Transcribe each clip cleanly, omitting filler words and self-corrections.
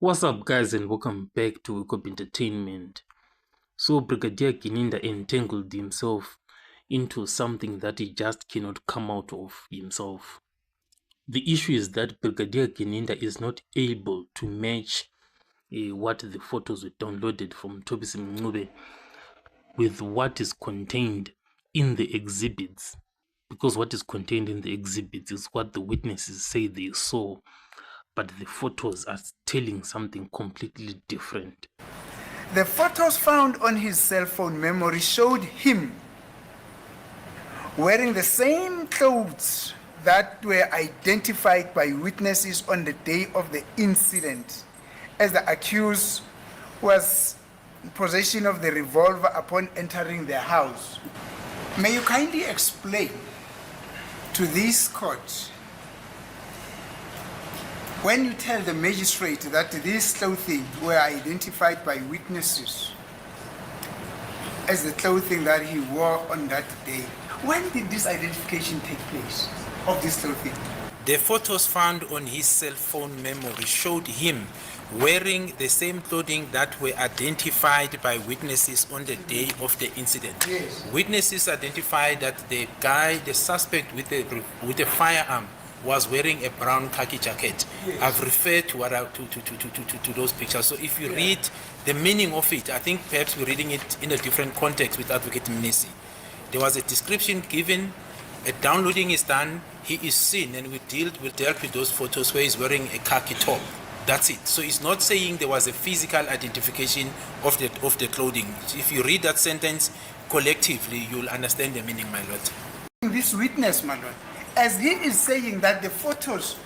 What's up, guys, and welcome back to Wake Up Entertainment. So, Brigadier Gininda entangled himself into something that he just cannot come out of himself. The issue is that Brigadier Gininda is not able to match what the photos were downloaded from Tobisi Mncube with what is contained in the exhibits, because what is contained in the exhibits is what the witnesses say they saw, but the photos are telling something completely different. The photos found on his cell phone memory showed him wearing the same clothes that were identified by witnesses on the day of the incident, as the accused was in possession of the revolver upon entering their house. May you kindly explain to this court, when you tell the magistrate that these clothing were identified by witnesses as the clothing that he wore on that day, when did this identification take place of this clothing? The photos found on his cell phone memory showed him wearing the same clothing that were identified by witnesses on the day of the incident. Yes. Witnesses identified that the suspect with a firearm was wearing a brown khaki jacket. Yes. I've referred to those pictures. So if you read the meaning of it, I think perhaps we're reading it in a different context with Advocate Mnisi. There was a description given, a downloading is done, he is seen, and we dealt with those photos where he's wearing a khaki top. That's it. So it's not saying there was a physical identification of the clothing. If you read that sentence collectively, you'll understand the meaning, my lord. This witness, my lord, as he is saying that the photos,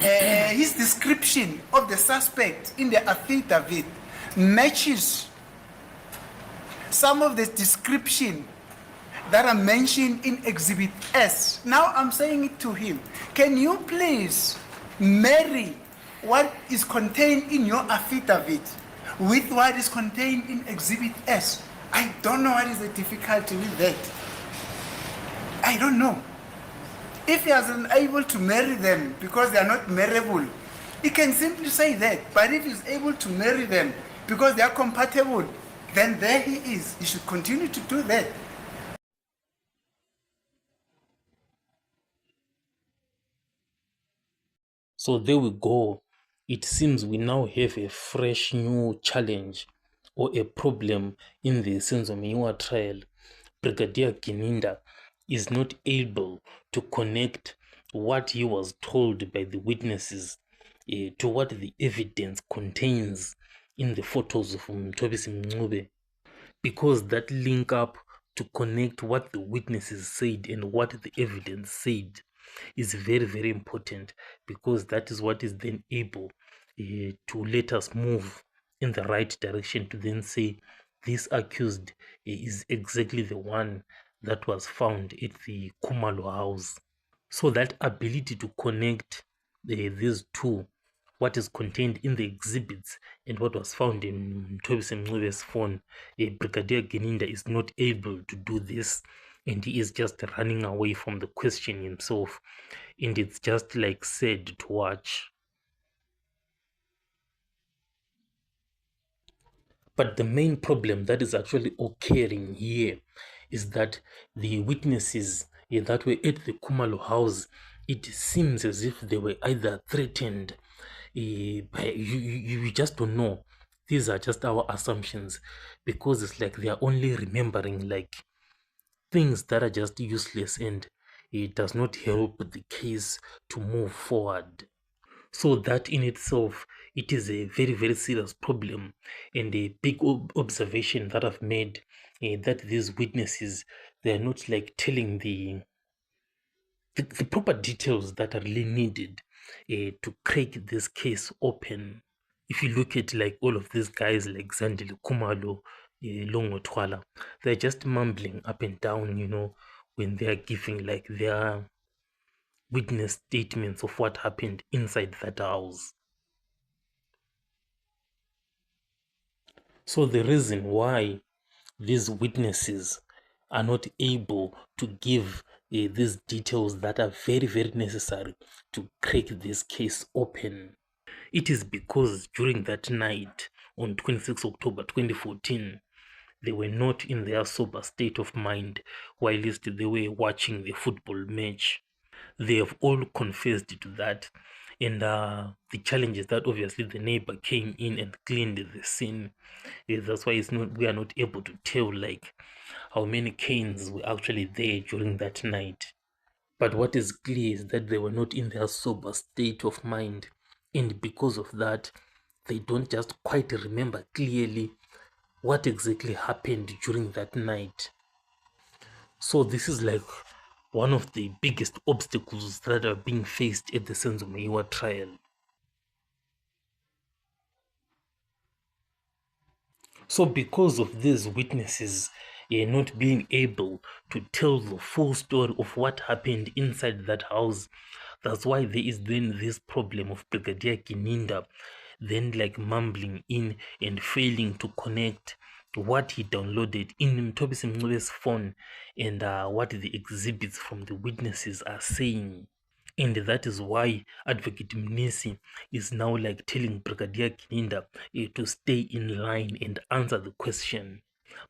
his description of the suspect in the affidavit matches some of the description that are mentioned in Exhibit S. Now I'm saying it to him. Can you please marry what is contained in your affidavit with what is contained in Exhibit S? I don't know what is the difficulty with that. I don't know. If he is unable to marry them because they are not marriable, he can simply say that. But if he's able to marry them because they are compatible, then there he is. He should continue to do that. So there we go. It seems we now have a fresh new challenge or a problem in the Senzo Meyiwa trial. Brigadier Gininda is not able to connect what he was told by the witnesses to what the evidence contains in the photos from Tobisi Mncube, because that link up to connect what the witnesses said and what the evidence said is very, very important, because that is what is then able to let us move in the right direction to then say this accused is exactly the one that was found at the Khumalo house. So that ability to connect these two, what is contained in the exhibits and what was found in Tobisi Mncube's phone, Brigadier Gininda is not able to do this, and he is just running away from the question himself, and it's just like sad to watch. But the main problem that is actually occurring here is that the witnesses that were at the Khumalo house, it seems as if they were either threatened by, you just don't know. These are just our assumptions, because it's like they are only remembering like things that are just useless, and it does not help the case to move forward. So that in itself, it is a very, very serious problem, and a big observation that I've made, that these witnesses, they are not like telling the proper details that are really needed to crack this case open. If you look at like all of these guys like Zandile Khumalo, Longotwala, they're just mumbling up and down, when they're giving like their witness statements of what happened inside that house. So the reason why these witnesses are not able to give these details that are very, very necessary to crack this case open It is because during that night on 26 October 2014, they were not in their sober state of mind whilst they were watching the football match. They have all confessed to that. And the challenge is that obviously the neighbor came in and cleaned the scene. That's why we are not able to tell like how many canes were actually there during that night. But what is clear is that they were not in their sober state of mind. And because of that, they don't just quite remember clearly what exactly happened during that night. So this is like one of the biggest obstacles that are being faced at the Senzo Meyiwa trial. So because of these witnesses not being able to tell the full story of what happened inside that house, that's why there is then this problem of Brigadier Gininda then like mumbling in and failing to connect what he downloaded in Mthobisi Mngcube's phone and what the exhibits from the witnesses are saying. And that is why Advocate Mnisi is now like telling Brigadier Gininda to stay in line and answer the question.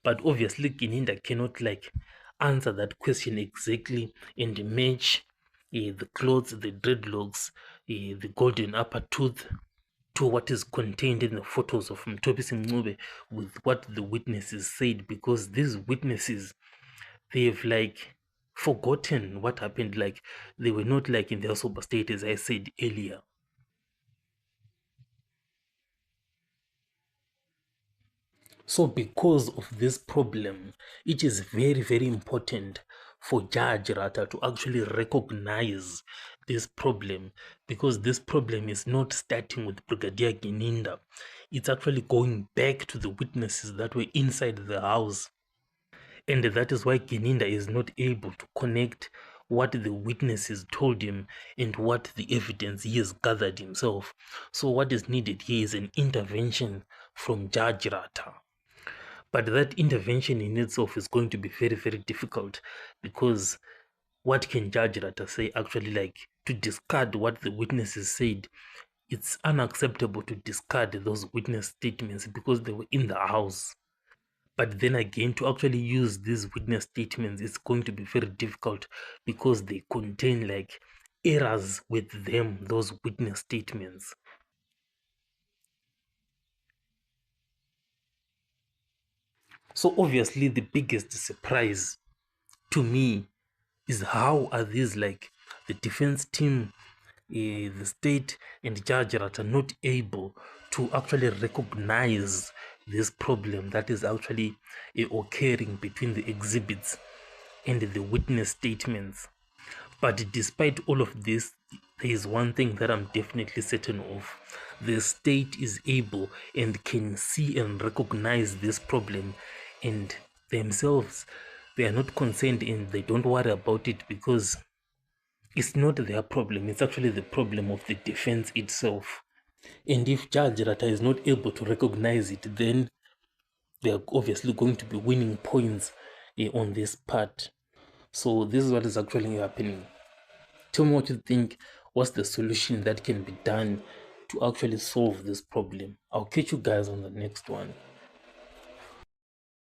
But obviously Gininda cannot like answer that question exactly and match the clothes, the dreadlocks, the golden upper tooth to what is contained in the photos of Mthobisi Mngcube with what the witnesses said, because these witnesses, they've like forgotten what happened. Like they were not like in their sober state, as I said earlier. So because of this problem, it is very, very important for Judge Rata to actually recognize this problem, because this problem is not starting with Brigadier Gininda. It's actually going back to the witnesses that were inside the house. And that is why Gininda is not able to connect what the witnesses told him and what the evidence he has gathered himself. So what is needed here is an intervention from Judge Rata. But that intervention in itself is going to be very, very difficult, because what can Judge Rata say actually, like to discard what the witnesses said? It's unacceptable to discard those witness statements because they were in the house. But then again, to actually use these witness statements is going to be very difficult because they contain like errors with them, those witness statements. So obviously the biggest surprise to me is how are these like the defense team, the state and Judge Rata not able to actually recognize this problem that is actually occurring between the exhibits and the witness statements. But despite all of this, there is one thing that I'm definitely certain of. The state is able and can see and recognize this problem, and themselves, they are not concerned and they don't worry about it, because it's not their problem. It's actually the problem of the defense itself. And if Judge Rata is not able to recognize it, then they are obviously going to be winning points on this part. So this is what is actually happening. Tell me what you think. What's the solution that can be done to actually solve this problem? I'll catch you guys on the next one.